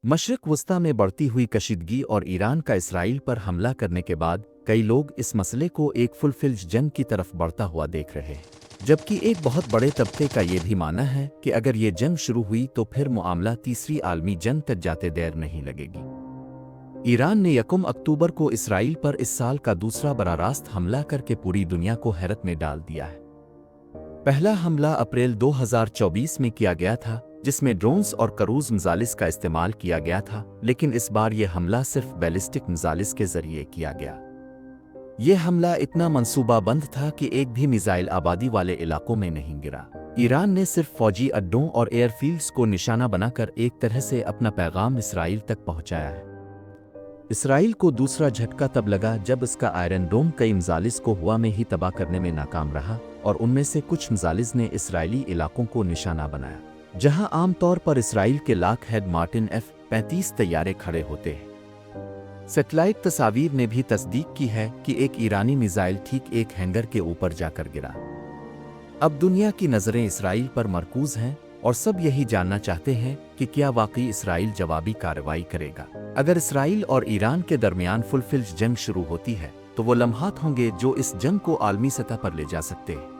मशरिक़ वस्ता में बढ़ती हुई कशीदगी और ईरान का इसराइल पर हमला करने के बाद कई लोग इस मसले को एक फुल-फ्लेज्ड जंग की तरफ बढ़ता हुआ देख रहे हैं, जबकि एक बहुत बड़े तबके का ये भी मानना है कि अगर ये जंग शुरू हुई तो फिर मामला तीसरी आलमी जंग तक जाते देर नहीं लगेगी। ईरान ने 1 अक्टूबर को इसराइल पर इस साल का दूसरा बड़ा रास्त हमला करके पूरी दुनिया को हैरत में डाल दिया है। पहला हमला अप्रैल 2024 में किया गया था, जिसमें ड्रोन्स और क्रूज मिसाइल्स का इस्तेमाल किया गया था, लेकिन इस बार यह हमला सिर्फ बैलिस्टिक मिसाइल्स के जरिए किया गया। यह हमला इतना मंसूबाबंद था कि एक भी मिसाइल आबादी वाले इलाकों में नहीं गिरा। ईरान ने सिर्फ फौजी अड्डों और एयरफील्ड्स को निशाना बनाकर एक तरह से अपना पैगाम इसराइल तक पहुंचाया है। इसराइल को दूसरा झटका तब लगा जब इसका आयरन डोम कई मिसाइल्स को हवा में ही तबाह करने में नाकाम रहा, और उनमें से कुछ मिसाइल्स ने इसराइली इलाकों को निशाना बनाया, जहां आमतौर पर इसराइल के लॉकहीड मार्टिन F-35 तैयारे खड़े होते हैं। सैटेलाइट तस्वीर ने भी तस्दीक की है कि एक ईरानी मिसाइल ठीक एक हैंगर के ऊपर जाकर गिरा। अब दुनिया की नज़रें इसराइल पर मरकूज हैं और सब यही जानना चाहते हैं कि क्या वाकई इसराइल जवाबी कार्रवाई करेगा। अगर इसराइल और ईरान के दरमियान फुल-फ्लेज्ड जंग शुरू होती है तो वो लम्हात होंगे जो इस जंग को आलमी सतह पर ले जा सकते हैं।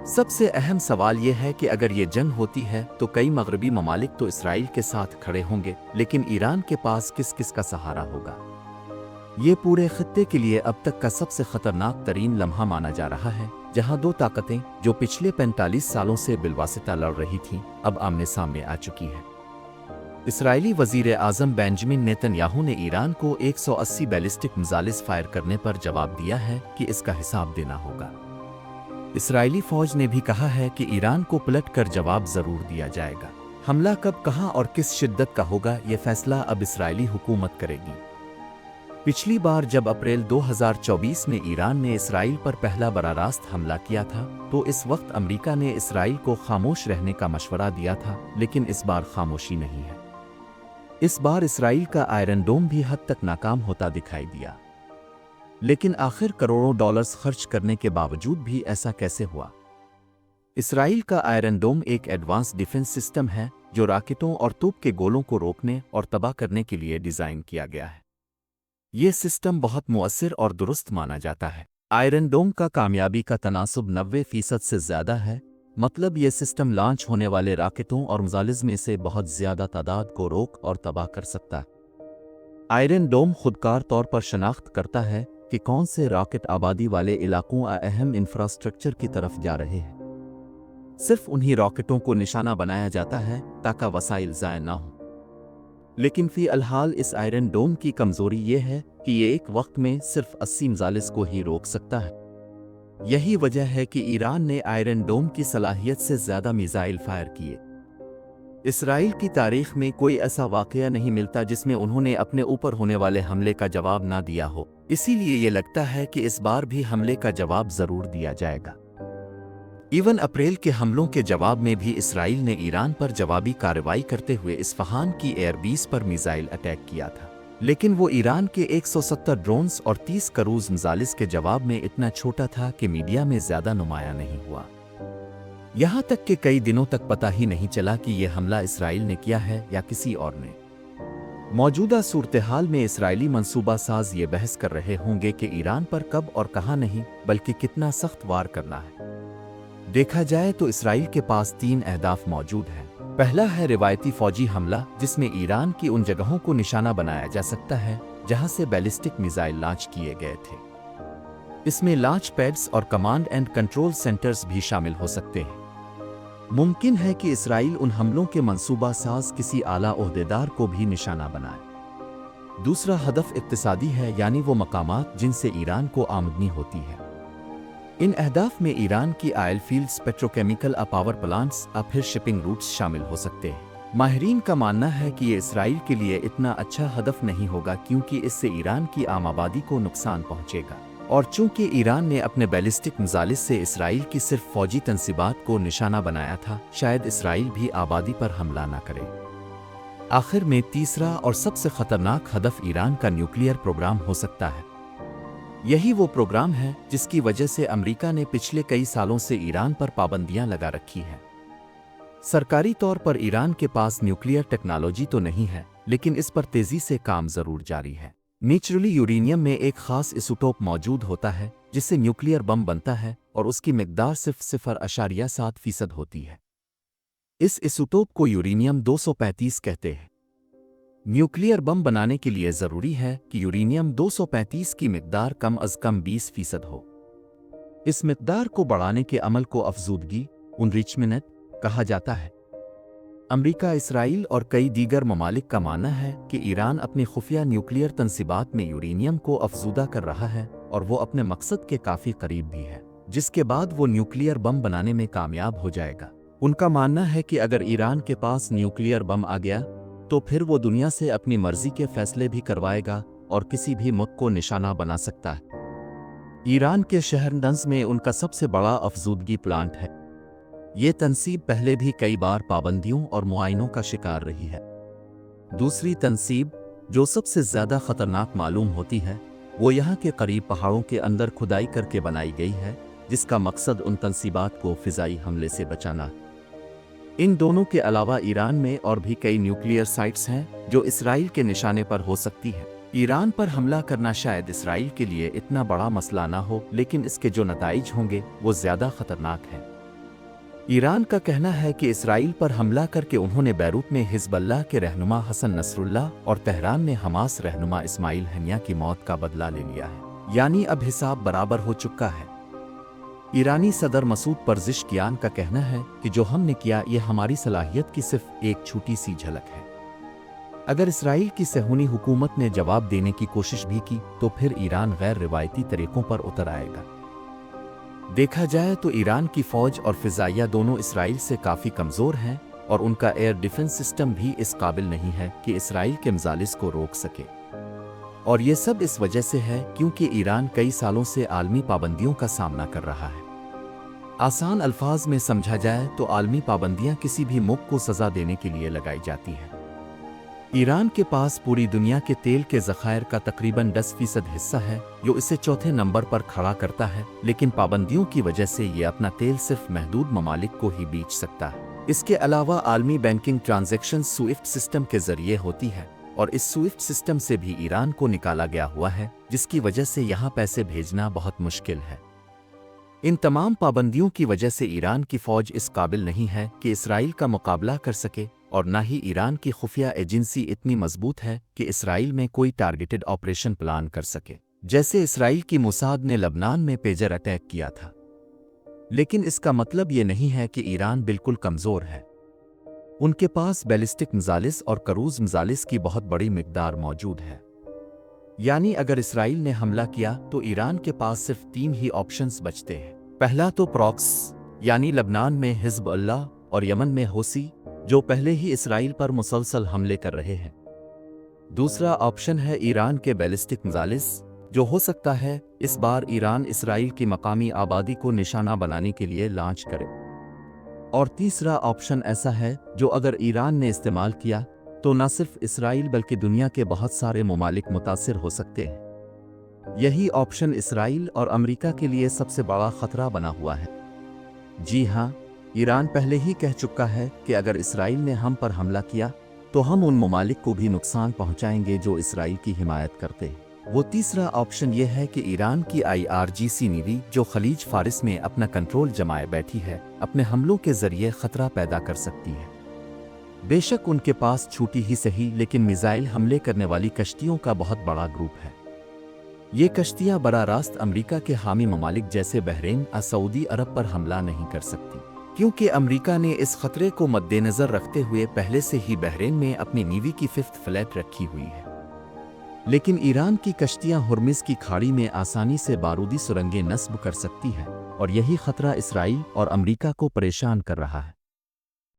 सबसे अहम सवाल यह है कि अगर ये जंग होती है तो कई मगरबी ममालिक तो इसराइल के साथ खड़े होंगे, लेकिन ईरान के पास किस किस का सहारा होगा। ये पूरे खित्ते के लिए अब तक का सबसे खतरनाक तरीन लम्हा माना जा रहा है, जहां दो ताकतें जो पिछले 45 सालों से बिलवासिता लड़ रही थीं, अब आमने सामने आ चुकी हैं। इसराइली वजीर आज़म बेंजामिन नेतन्याहू ने ईरान को 180 बैलिस्टिक मिसाइल्स फायर करने पर जवाब दिया है कि इसका हिसाब देना होगा। इसराइली फौज ने भी कहा है कि ईरान को पलट कर जवाब जरूर दिया जाएगा। हमला कब, कहां और किस शिद्दत का होगा, यह फैसला अब इसराइली हुकूमत करेगी। पिछली बार जब अप्रैल 2024 में ईरान ने इसराइल पर पहला बड़ा रास्त हमला किया था तो इस वक्त अमेरिका ने इसराइल को खामोश रहने का मशवरा दिया था, लेकिन इस बार खामोशी नहीं है। इस बार इसराइल का आयरन डोम भी हद तक नाकाम होता दिखाई दिया। लेकिन आखिर करोड़ों डॉलर्स खर्च करने के बावजूद भी ऐसा कैसे हुआ? इसराइल का आयरन डोम एक एडवांस डिफेंस सिस्टम है जो रॉकेटों और तोप के गोलों को रोकने और तबाह करने के लिए डिजाइन किया गया है। यह सिस्टम बहुत मुअस्सिर और दुरुस्त माना जाता है। आयरन डोम का कामयाबी का तनासुब 90% से ज्यादा है, मतलब यह सिस्टम लॉन्च होने वाले रॉकेटों और मिसाइल्स में से बहुत ज्यादा तादाद को रोक और तबाह कर सकता है। आयरन डोम खुदकार तौर पर शनाख्त करता है कि कौन से रॉकेट आबादी वाले इलाकों या अहम इंफ्रास्ट्रक्चर की तरफ जा रहे हैं। सिर्फ उन्हीं रॉकेटों को निशाना बनाया जाता है ताकि वसाइल ज़ाया ना हो। लेकिन फ़िलहाल इस आयरन डोम की कमज़ोरी ये है कि ये एक वक्त में सिर्फ 80 मिसाइल्स को ही रोक सकता है। यही वजह है कि ईरान ने आयरन डोम की सलाहियत से ज़्यादा मिसाइल फायर किए। इसराइल की तारीख में कोई ऐसा वाक़या नहीं मिलता जिसमें उन्होंने अपने ऊपर होने वाले हमले का जवाब ना दिया हो, इसीलिए ये लगता है कि इस बार भी हमले का जवाब ज़रूर दिया जाएगा। इवन अप्रैल के हमलों के जवाब में भी इसराइल ने ईरान पर जवाबी कार्रवाई करते हुए इस्फहान की एयरबेस पर मिसाइल अटैक किया था, लेकिन वो ईरान के 170 ड्रोन्स और 30 क्रूज मिसाइल्स के जवाब में इतना छोटा था कि मीडिया में ज़्यादा नुमाया नहीं हुआ। यहाँ तक कि कई दिनों तक पता ही नहीं चला कि यह हमला इसराइल ने किया है या किसी और ने। मौजूदा सूरत-ए-हाल में इसराइली मंसूबा साज ये बहस कर रहे होंगे कि ईरान पर कब और कहाँ नहीं, बल्कि कितना सख्त वार करना है। देखा जाए तो इसराइल के पास 3 अहदाफ मौजूद हैं। पहला है रिवायती फौजी हमला, जिसमें ईरान की उन जगहों को निशाना बनाया जा सकता है जहाँ से बैलिस्टिक मिसाइल लॉन्च किए गए थे। इसमें लॉन्च पैड्स और कमांड एंड कंट्रोल सेंटर्स भी शामिल हो सकते हैं। मुमकिन है कि इसराइल उन हमलों के मंसूबा साज किसी आला ओहदेदार को भी निशाना बनाए। दूसरा हदफ इक्तिसादी है, यानी वो मकामात जिनसे ईरान को आमदनी होती है। इन अहदाफ में ईरान की oil fields, petrochemical power plants और फिर शिपिंग रूट्स शामिल हो सकते हैं। माहिरीन का मानना है कि ये इसराइल के लिए इतना अच्छा हदफ नहीं होगा, क्योंकि इससे ईरान की आम आबादी को नुकसान पहुंचेगा, और चूंकि ईरान ने अपने बैलिस्टिक मिसाइल्स से इसराइल की सिर्फ फौजी तंसीबात को निशाना बनाया था, शायद इसराइल भी आबादी पर हमला न करे। आखिर में तीसरा और सबसे खतरनाक हदफ ईरान का न्यूक्लियर प्रोग्राम हो सकता है। यही वो प्रोग्राम है जिसकी वजह से अमेरिका ने पिछले कई सालों से ईरान पर पाबंदियां लगा रखी हैं। सरकारी तौर पर ईरान के पास न्यूक्लियर टेक्नोलॉजी तो नहीं है, लेकिन इस पर तेजी से काम जरूर जारी है। नेचुरली यूरेनियम में एक खास इसोटोप मौजूद होता है जिससे न्यूक्लियर बम बनता है और उसकी मिकदार सिर्फ 0.7% होती है। इस इसोटोप को यूरेनियम 235 कहते हैं। न्यूक्लियर बम बनाने के लिए जरूरी है कि यूरेनियम 235 की मिकदार कम अज कम 20% हो। इस मिकदार को बढ़ाने के अमल को अफजूदगी एनरिचमेंट कहा जाता है। अमेरिका, इसराइल और कई दीगर ममालिक का मानना है कि ईरान अपनी खुफिया न्यूक्लियर तंसीबात में यूरेनियम को अफजूदा कर रहा है और वो अपने मकसद के काफ़ी करीब भी है, जिसके बाद वो न्यूक्लियर बम बनाने में कामयाब हो जाएगा। उनका मानना है कि अगर ईरान के पास न्यूक्लियर बम आ गया तो फिर वो दुनिया से अपनी मर्जी के फैसले भी करवाएगा और किसी भी मुल्क को निशाना बना सकता है। ईरान के शहर नंज में उनका सबसे बड़ा अफजूदगी प्लांट है। ये तनसीब पहले भी कई बार पाबंदियों और मुआयनों का शिकार रही है। दूसरी तनसीब जो सबसे ज़्यादा ख़तरनाक मालूम होती है वो यहाँ के करीब पहाड़ों के अंदर खुदाई करके बनाई गई है, जिसका मकसद उन तनसीबात को फ़िज़ाई हमले से बचाना है। इन दोनों के अलावा ईरान में और भी कई न्यूक्लियर साइट्स हैं जो इसराइल के निशाने पर हो सकती है। ईरान पर हमला करना शायद इसराइल के लिए इतना बड़ा मसला ना हो, लेकिन इसके जो नताइज होंगे वो ज़्यादा ख़तरनाक हैं। ईरान का कहना है कि इसराइल पर हमला करके उन्होंने बैरूत में हिज़्बुल्लाह के रहनुमा हसन नसरुल्लाह और तेहरान में हमास रहनुमा इस्माइल हनिया की मौत का बदला ले लिया है, यानी अब हिसाब बराबर हो चुका है। ईरानी सदर मसूद परज़िशकियान का कहना है कि जो हमने किया ये हमारी सलाहियत की सिर्फ एक छोटी सी झलक है। अगर इसराइल की सहूनी हुकूमत ने जवाब देने की कोशिश भी की तो फिर ईरान गैर रिवायती तरीकों पर उतर आएगा। देखा जाए तो ईरान की फ़ौज और फ़िज़ाइया दोनों इसराइल से काफ़ी कमज़ोर हैं और उनका एयर डिफेंस सिस्टम भी इस काबिल नहीं है कि इसराइल के मजालिस को रोक सके। और ये सब इस वजह से है क्योंकि ईरान कई सालों से आलमी पाबंदियों का सामना कर रहा है। आसान अल्फाज में समझा जाए तो आलमी पाबंदियां किसी भी मुल्क को सज़ा देने के लिए लगाई जाती हैं। ईरान के पास पूरी दुनिया के तेल के ज़खायर का तकरीबन 10% हिस्सा है जो इसे चौथे नंबर पर खड़ा करता है, लेकिन पाबंदियों की वजह से ये अपना तेल सिर्फ महदूद ममालिक को ही बेच सकता है। इसके अलावा आलमी बैंकिंग ट्रांजैक्शन स्विफ्ट सिस्टम के ज़रिए होती है और इस स्विफ्ट सिस्टम से भी ईरान को निकाला गया हुआ है, जिसकी वजह से यहाँ पैसे भेजना बहुत मुश्किल है। इन तमाम पाबंदियों की वजह से ईरान की फ़ौज इस काबिल नहीं है कि इसराइल का मुकाबला कर सके और ना ही ईरान की खुफिया एजेंसी इतनी मजबूत है कि इसराइल में कोई टारगेटेड ऑपरेशन प्लान कर सके, जैसे इसराइल की मोसाद ने लबनान में पेजर अटैक किया था। लेकिन इसका मतलब ये नहीं है कि ईरान बिल्कुल कमज़ोर है। उनके पास बैलिस्टिक मिसाइल्स और क्रूज़ मिसाइल्स की बहुत बड़ी मिकदार मौजूद है। यानी अगर इसराइल ने हमला किया तो ईरान के पास सिर्फ 3 ही ऑप्शंस बचते हैं। पहला तो प्रॉक्स यानी लबनान में हिज़्बुल्लाह और यमन में हौसी जो पहले ही इसराइल पर मुसलसल हमले कर रहे हैं। दूसरा ऑप्शन है ईरान के बैलिस्टिक मिसाइल्स, जो हो सकता है इस बार ईरान इसराइल की मकामी आबादी को निशाना बनाने के लिए लॉन्च करे। और तीसरा ऑप्शन ऐसा है जो अगर ईरान ने इस्तेमाल किया तो न सिर्फ इसराइल बल्कि दुनिया के बहुत सारे ममालिक मुतासिर हो सकते हैं। यही ऑप्शन इसराइल और अमेरिका के लिए सबसे बड़ा खतरा बना हुआ है। जी हाँ, ईरान पहले ही कह चुका है कि अगर इसराइल ने हम पर हमला किया तो हम उन ममालिक को भी नुकसान पहुंचाएंगे जो इसराइल की हिमायत करते हैं। वो तीसरा ऑप्शन ये है कि ईरान की IRGC नेवी जो खलीज फारिस में अपना कंट्रोल जमाए बैठी है, अपने हमलों के जरिए खतरा पैदा कर सकती है। बेशक उनके पास छोटी ही सही लेकिन मिसाइल हमले करने वाली कश्तियों का बहुत बड़ा ग्रुप है। ये कश्तियां बराह रास्त अमेरिका के हामी ममालिक जैसे बहरीन और सऊदी अरब पर हमला नहीं कर सकती, क्योंकि अमेरिका ने इस खतरे को मद्देनज़र रखते हुए पहले से ही बहरीन में अपनी नेवी की 5th फ्लीट रखी हुई है। लेकिन ईरान की कश्तियां हुर्मुज़ की खाड़ी में आसानी से बारूदी सुरंगें नस्ब कर सकती हैं और यही खतरा इसराइल और अमेरिका को परेशान कर रहा है।